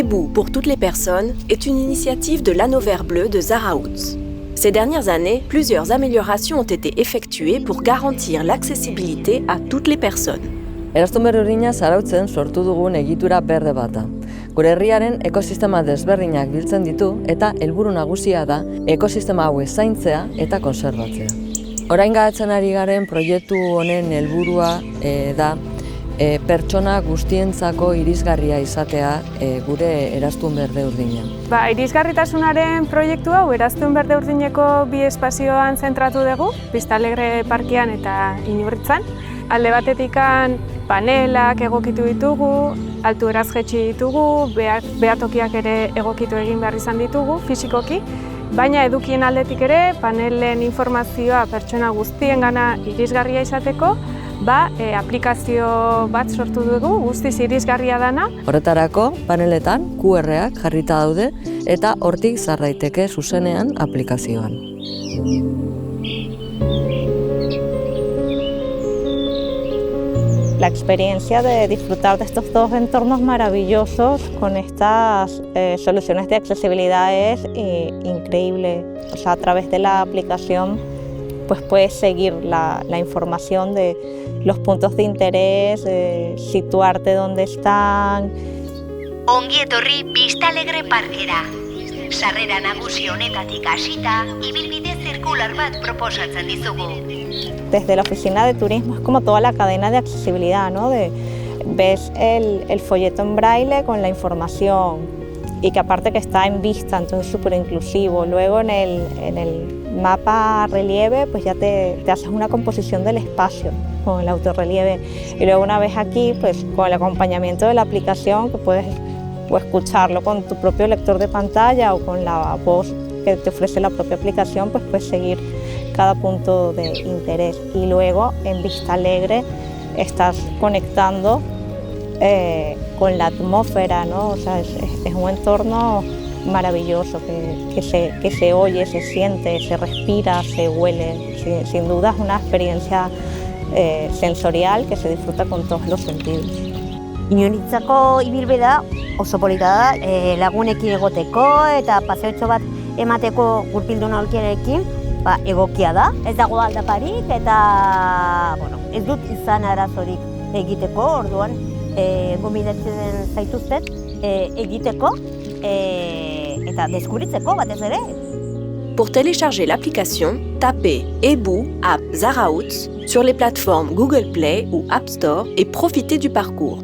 EBOU pour toutes les personnes est une initiative de l'Anneau vert bleu de Zarautz. Ces dernières années, plusieurs améliorations ont été effectuées pour garantir l'accessibilité à toutes les personnes. Eraztun berri urdina Zarautzen sortu dugun egitura berde bat da. Gure herriaren ekosistema desberdinak biltzen ditu eta helburu nagusia da ekosistema hauek zaintzea eta kontserbatzea. Orain garatzen ari garen proiektu honen helburua da pertsona guztientzako irisgarria izatea gure Eraztun berde urdina. Irisgarritasunaren proiektu hau Eraztun berde urdineko bi espazioan zentratu dugu, Vista Alegre parkean eta Inurritzan. Alde batetikan panelak egokitu ditugu, altueraz jaitsi ditugu, behatokiak ere egokitu egin behar izan ditugu, fisikoki, baina edukien aldetik ere panelen informazioa pertsona guztiengana irisgarria izateko, aplikazio bat sortu dugu, guztiz irisgarria dana. Horretarako, paneletan QR-ak jarrita daude eta hortik sar daiteke zuzenean aplikazioan. La experiencia de disfrutar de estos dos entornos maravillosos con estas soluciones de accesibilidad es increíble. O sea, a través de la aplicación pues puedes seguir la información de los puntos de interés, situarte dónde están. Ongi etorri Vista Alegre parkera. Sarrera nagusi honetatik hasita, ibilbide zirkular bat proposatzen dizugu. Desde la oficina de turismo es como toda la cadena de accesibilidad, ¿no? Ves el folleto en braille con la información y que aparte que está en vista, entonces súper inclusivo. Luego en el mapa relieve pues ya te haces una composición del espacio con el autorrelieve. Y luego una vez aquí, pues con el acompañamiento de la aplicación que puedes escucharlo con tu propio lector de pantalla o con la voz que te ofrece la propia aplicación, pues puedes seguir cada punto de interés. Y luego en Vista Alegre estás conectando con la atmósfera, ¿no? O sea, es un entorno maravilloso que se oye, se siente, se respira, se huele. Sin duda es una experiencia sensorial que se disfruta con todos los sentidos. Inurritzako ibilbidea oso polita da, lagunekin egoteko eta paseotxo bat emateko gurpildun aurkiarekin egokia da. Ez dago aldaparik eta ez dut izan arazorik egiteko, orduan gomendatzen zaituztet egiteko eta deskubritzeko batez ere. Pour télécharger l'application, tapez EBOU App Zarautz sur les plateformes Google Play ou App Store et profitez du parcours.